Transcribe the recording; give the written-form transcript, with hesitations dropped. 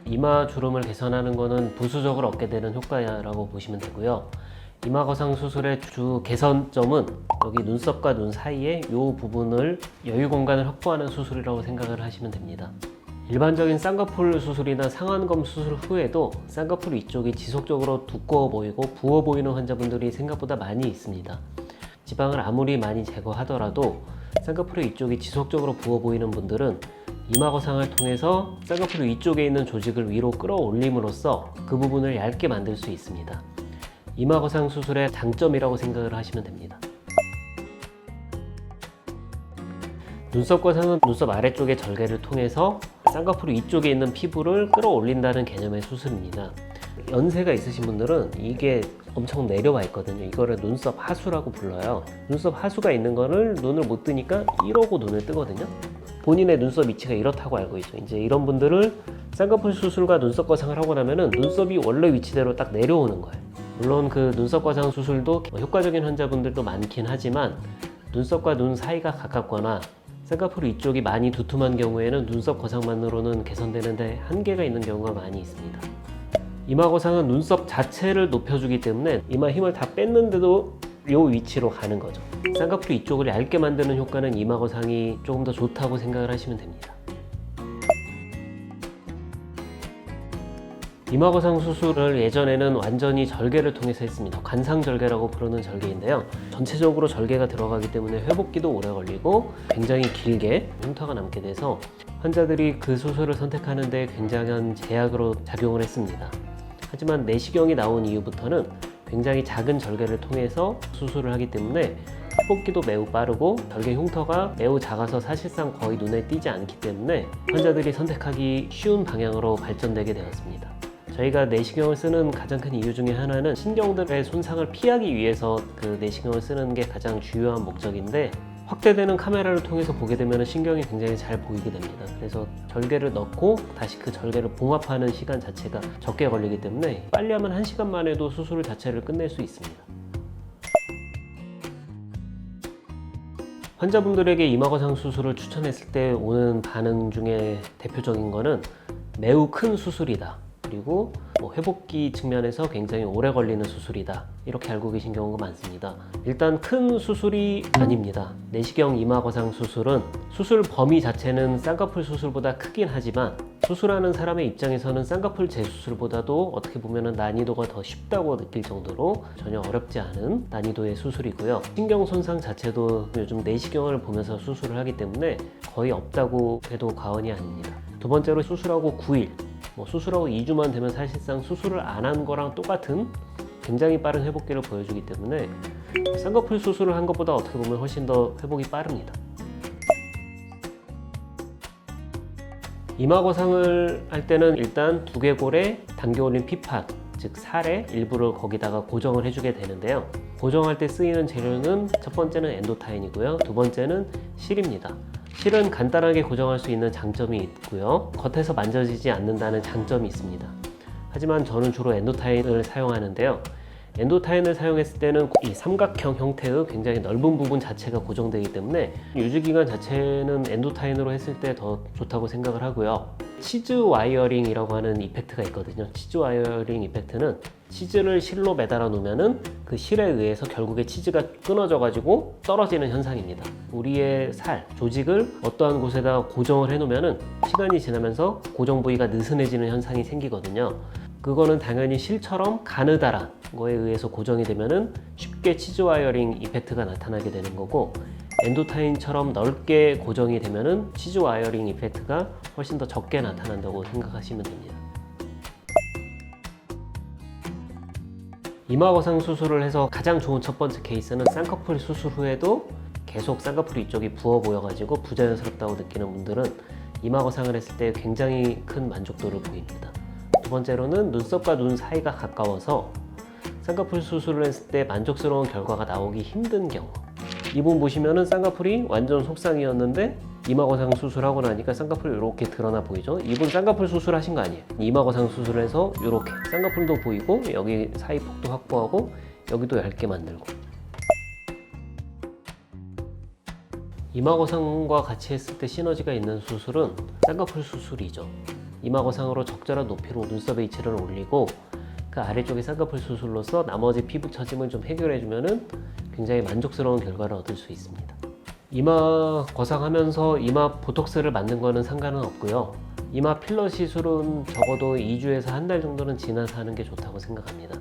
이마 주름을 개선하는 것은 부수적으로 얻게 되는 효과라고 보시면 되고요. 이마 거상 수술의 주 개선점은 여기 눈썹과 눈 사이에 이 부분을 여유 공간을 확보하는 수술이라고 생각을 하시면 됩니다. 일반적인 쌍꺼풀 수술이나 상안검 수술 후에도 쌍꺼풀 위쪽이 지속적으로 두꺼워 보이고 부어 보이는 환자분들이 생각보다 많이 있습니다. 지방을 아무리 많이 제거하더라도 쌍꺼풀 위쪽이 지속적으로 부어 보이는 분들은 이마 거상을 통해서 쌍꺼풀 위쪽에 있는 조직을 위로 끌어올림으로써 그 부분을 얇게 만들 수 있습니다. 이마 거상 수술의 장점이라고 생각을 하시면 됩니다. 눈썹 거상은 눈썹 아래쪽의 절개를 통해서 쌍꺼풀 위쪽에 있는 피부를 끌어올린다는 개념의 수술입니다. 연세가 있으신 분들은 이게 엄청 내려와 있거든요. 이거를 눈썹 하수라고 불러요. 눈썹 하수가 있는 거를 눈을 못 뜨니까 이러고 눈을 뜨거든요. 본인의 눈썹 위치가 이렇다고 알고 있죠. 이제 이런 분들을 쌍꺼풀 수술과 눈썹 거상을 하고 나면은 눈썹이 원래 위치대로 딱 내려오는 거예요. 물론 그 눈썹 거상 수술도 효과적인 환자분들도 많긴 하지만 눈썹과 눈 사이가 가깝거나 쌍꺼풀 위쪽이 많이 두툼한 경우에는 눈썹 거상만으로는 개선되는데 한계가 있는 경우가 많이 있습니다. 이마 거상은 눈썹 자체를 높여주기 때문에 이마 힘을 다 뺐는데도 이 위치로 가는 거죠. 쌍꺼풀 위쪽을 얇게 만드는 효과는 이마 거상이 조금 더 좋다고 생각을 하시면 됩니다. 이마 거상 수술을 예전에는 완전히 절개를 통해서 했습니다. 관상절개라고 부르는 절개인데요. 전체적으로 절개가 들어가기 때문에 회복기도 오래 걸리고 굉장히 길게 흉터가 남게 돼서 환자들이 그 수술을 선택하는 데 굉장한 제약으로 작용을 했습니다. 하지만 내시경이 나온 이후부터는 굉장히 작은 절개를 통해서 수술을 하기 때문에 회복기도 매우 빠르고 절개 흉터가 매우 작아서 사실상 거의 눈에 띄지 않기 때문에 환자들이 선택하기 쉬운 방향으로 발전되게 되었습니다. 저희가 내시경을 쓰는 가장 큰 이유 중에 하나는 신경들의 손상을 피하기 위해서 그 내시경을 쓰는 게 가장 주요한 목적인데 확대되는 카메라를 통해서 보게 되면 신경이 굉장히 잘 보이게 됩니다. 그래서 절개를 넣고 다시 그 절개를 봉합하는 시간 자체가 적게 걸리기 때문에 빨리 하면 1시간 만에도 수술 자체를 끝낼 수 있습니다. 환자분들에게 이마 거상 수술을 추천했을 때 오는 반응 중에 대표적인 거는 매우 큰 수술이다. 그리고 회복기 측면에서 굉장히 오래 걸리는 수술이다. 이렇게 알고 계신 경우가 많습니다. 일단 큰 수술이 아닙니다. 내시경 이마 거상 수술은 수술 범위 자체는 쌍꺼풀 수술보다 크긴 하지만 수술하는 사람의 입장에서는 쌍꺼풀 재수술보다도 어떻게 보면 난이도가 더 쉽다고 느낄 정도로 전혀 어렵지 않은 난이도의 수술이고요. 신경 손상 자체도 요즘 내시경을 보면서 수술을 하기 때문에 거의 없다고 해도 과언이 아닙니다. 두 번째로 수술하고 9일 수술하고 2주만 되면 사실상 수술을 안 한 거랑 똑같은 굉장히 빠른 회복기를 보여주기 때문에 쌍꺼풀 수술을 한 것보다 어떻게 보면 훨씬 더 회복이 빠릅니다. 이마 거상을 할 때는 일단 두개골에 당겨 올린 피판, 즉 살의 일부를 거기다가 고정을 해주게 되는데요. 고정할 때 쓰이는 재료는 첫 번째는 엔도타인이고요. 두 번째는 실입니다. 실은 간단하게 고정할 수 있는 장점이 있고요. 겉에서 만져지지 않는다는 장점이 있습니다. 하지만 저는 주로 엔도타인을 사용하는데요. 엔도타인을 사용했을 때는 이 삼각형 형태의 굉장히 넓은 부분 자체가 고정되기 때문에 유지기간 자체는 엔도타인으로 했을 때 더 좋다고 생각을 하고요. 치즈 와이어링이라고 하는 이펙트가 있거든요. 치즈 와이어링 이펙트는 치즈를 실로 매달아 놓으면은 그 실에 의해서 결국에 치즈가 끊어져 가지고 떨어지는 현상입니다. 우리의 살, 조직을 어떠한 곳에다 고정을 해 놓으면은 시간이 지나면서 고정 부위가 느슨해지는 현상이 생기거든요. 그거는 당연히 실처럼 가느다란 거에 의해서 고정이 되면은 쉽게 치즈 와이어링 이펙트가 나타나게 되는 거고, 엔도타인처럼 넓게 고정이 되면은 치즈 와이어링 이펙트가 훨씬 더 적게 나타난다고 생각하시면 됩니다. 이마 거상 수술을 해서 가장 좋은 첫 번째 케이스는 쌍꺼풀 수술 후에도 계속 쌍꺼풀 위쪽이 부어 보여가지고 부자연스럽다고 느끼는 분들은 이마 거상을 했을 때 굉장히 큰 만족도를 보입니다. 두 번째로는 눈썹과 눈 사이가 가까워서 쌍꺼풀 수술을 했을 때 만족스러운 결과가 나오기 힘든 경우, 이분 보시면은 쌍꺼풀이 완전 속상이었는데 이마거상 수술하고 나니까 쌍꺼풀이 이렇게 드러나 보이죠? 이분 쌍꺼풀 수술하신 거 아니에요. 이마거상 수술해서 이렇게 쌍꺼풀도 보이고 여기 사이폭도 확보하고 여기도 얇게 만들고. 이마거상과 같이 했을 때 시너지가 있는 수술은 쌍꺼풀 수술이죠. 이마거상으로 적절한 높이로 눈썹의 위치를 올리고 그 아래쪽에 쌍꺼풀 수술로서 나머지 피부 처짐을 좀 해결해주면은 굉장히 만족스러운 결과를 얻을 수 있습니다. 이마 거상하면서 이마 보톡스를 맞는 거는 상관은 없고요. 이마 필러 시술은 적어도 2주에서 한 달 정도는 지나서 하는 게 좋다고 생각합니다.